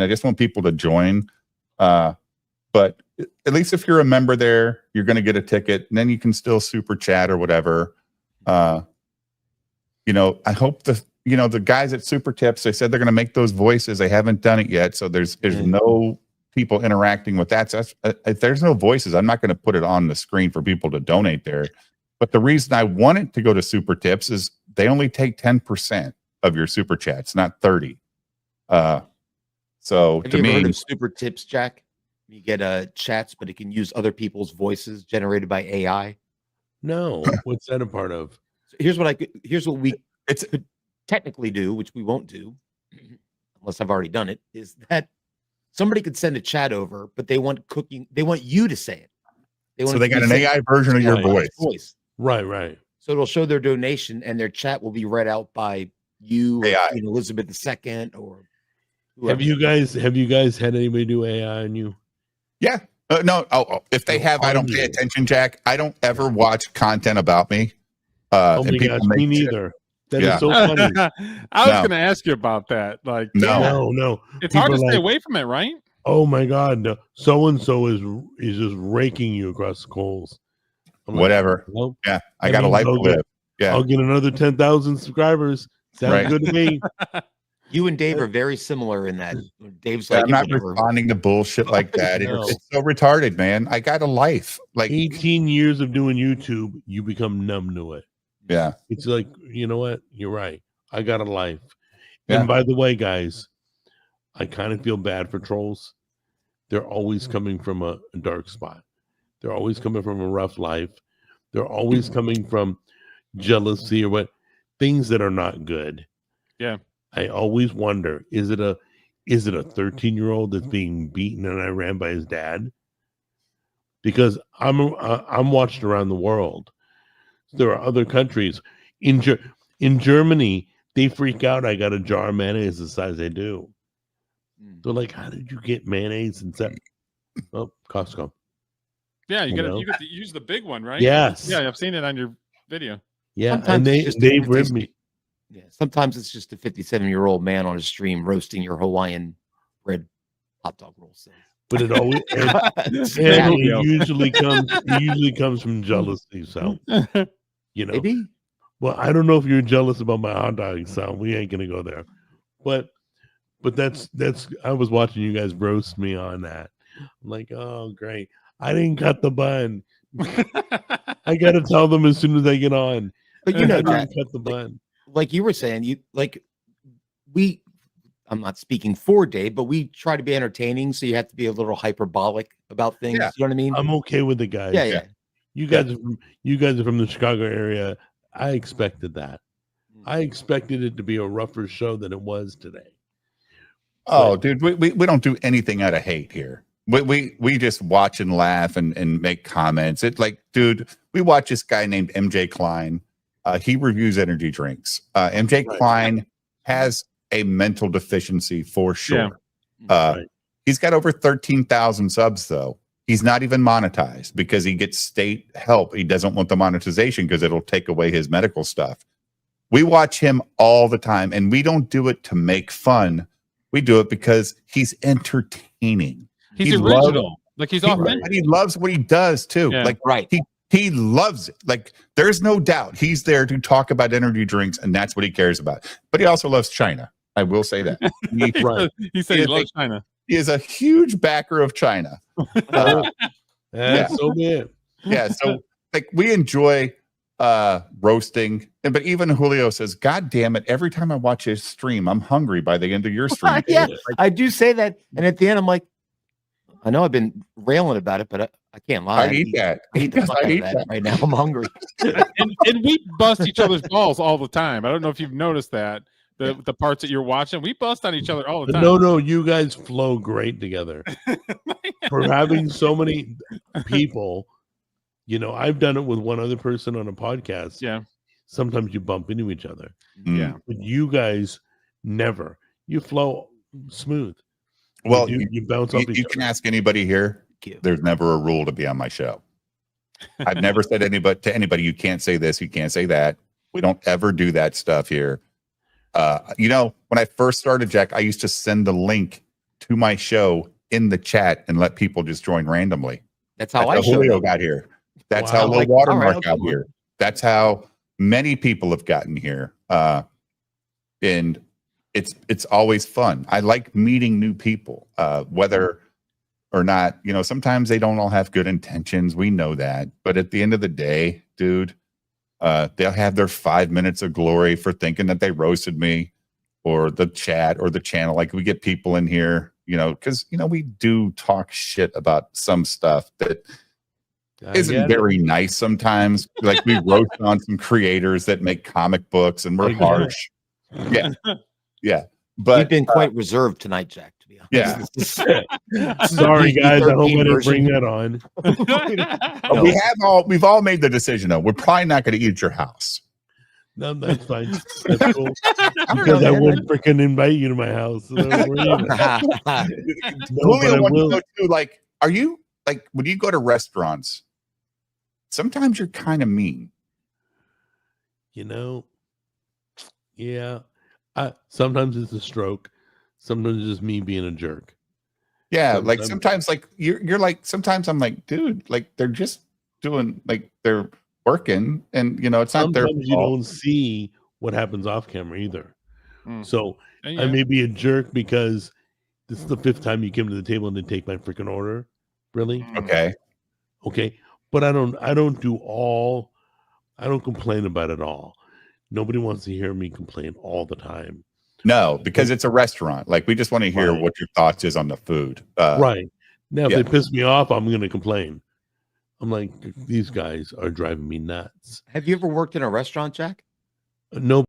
I just want people to join. But at least if you're a member there, you're going to get a ticket, and then you can still super chat or whatever. I hope the guys at Super Tips, they said they're going to make those voices. They haven't done it yet, so there's no people interacting with that. So if there's no voices, I'm not going to put it on the screen for people to donate there. But the reason I want it to go to Super Tips is they only take 10% of your super chats, not 30. So have to you me, ever heard of Super Tips, Jack? You get chats, but it can use other people's voices generated by AI. No, what's that a part of? So here's what we could technically do, which we won't do unless I've already done it, is that somebody could send a chat over, but they want you to say it. So they got an AI version of your voice. Right. So it'll show their donation, and their chat will be read out by you, or Queen Elizabeth II, or whoever. Have you guys had anybody do AI on you? Yeah. No. If they have, I don't pay attention, Jack. I don't ever watch content about me. Oh my gosh, me neither. That is so funny. I was going to ask you about that. Like, no. It's hard to stay away from it, right? Oh my God, no. So and so is just raking you across the coals. Whatever. Well, yeah, I got a life to live. Yeah, I'll get another 10,000 subscribers. Sounds good to me. You and Dave are very similar in that. Dave's I'm not responding to bullshit like that. It's so retarded, man. I got a life. Like 18 years of doing YouTube, you become numb to it. Yeah. It's like, you know what? You're right. I got a life. Yeah. And by the way, guys, I kind of feel bad for trolls. They're always coming from a dark spot. They're always coming from a rough life. They're always coming from jealousy or what things that are not good. Yeah. I always wonder, is it a 13-year-old that's being beaten in Iran by his dad? Because I'm watched around the world. There are other countries. In Germany, they freak out. I got a jar of mayonnaise the size I do. They're like, how did you get mayonnaise and stuff? Oh, Costco. Yeah, you got to use the big one, right? Yes. Yeah, I've seen it on your video. Yeah, sometimes and they ripped me. Yeah, sometimes it's just a 57-year-old man on a stream roasting your Hawaiian bread hot dog roll. So. But it always it usually comes from jealousy. So Maybe. Well, I don't know if you're jealous about my hot dog, so we ain't gonna go there. But that's I was watching you guys roast me on that. I'm like, oh great. I didn't cut the bun. I gotta tell them as soon as I get on. But I didn't cut the bun. Like you were saying, I'm not speaking for Dave, but we try to be entertaining, so you have to be a little hyperbolic about things. Yeah. You know what I mean? I'm okay with the guys. Yeah. You guys are from the Chicago area. I expected that. I expected it to be a rougher show than it was today. Oh, dude, we don't do anything out of hate here. We just watch and laugh and make comments. It's like, dude, we watch this guy named MJ Klein. He reviews energy drinks. MJ Klein has a mental deficiency for sure. Yeah. He's got over 13,000 subs though. He's not even monetized because he gets state help. He doesn't want the monetization because it'll take away his medical stuff. We watch him all the time, and we don't do it to make fun. We do it because he's entertaining. He's original. He's authentic. He loves what he does too. Yeah. He loves it. Like, there's no doubt he's there to talk about energy drinks, and that's what he cares about. But he also loves China. I will say that. He said he loves China. He is a huge backer of China. So bad. Yeah, so like we enjoy roasting, but even Julio says, "God damn it! Every time I watch his stream, I'm hungry by the end of your stream." Yeah, I do say that, and at the end, I'm like, I know I've been railing about it, but I can't lie. I eat that. I eat that right now. I'm hungry. and we bust each other's balls all the time. I don't know if you've noticed that. The parts that you're watching, we bust on each other all the time. No, you guys flow great together. For having so many people, I've done it with one other person on a podcast. Yeah. Sometimes you bump into each other. Yeah. But you guys never. You flow smooth. Well, you bounce off each other. You can ask anybody here. There's never a rule to be on my show. I've never said to anybody, you can't say this, you can't say that. We don't ever do that stuff here. When I first started, Jack, I used to send the link to my show in the chat and let people just join randomly. That's how I Julio got here. That's how Low Watermark got here. That's how many people have gotten here. And it's always fun. I like meeting new people, whether or not, sometimes they don't all have good intentions. We know that. But at the end of the day, dude, they'll have their 5 minutes of glory for thinking that they roasted me, or the chat or the channel. Like, we get people in here, because, we do talk shit about some stuff that isn't very nice sometimes. Like, we roast on some creators that make comic books and we're harsh. Yeah. Yeah. But we've been quite reserved tonight, Jack, to be honest. Yeah. Sorry, guys. I hope I didn't bring that on. We've all made the decision, though. We're probably not going to eat at your house. No, that's fine. That's cool. Because I wouldn't freaking invite you to my house. So Julio wants to know too, like, are you, like, when you go to restaurants, sometimes you're kind of mean. Yeah. Sometimes it's a stroke. Sometimes it's just me being a jerk. Yeah, like sometimes, like you're like, sometimes I'm like, dude, like, they're just doing, like, they're working, and it's not their fault. You don't see what happens off camera either. So I may be a jerk because this is the 5th time you came to the table and didn't take my freaking order. Really? Okay. But I don't complain about it all. Nobody wants to hear me complain all the time. No, because it's a restaurant. Like, we just want to hear what your thoughts is on the food. Right. Now, if they piss me off, I'm going to complain. I'm like, these guys are driving me nuts. Have you ever worked in a restaurant, Jack? No.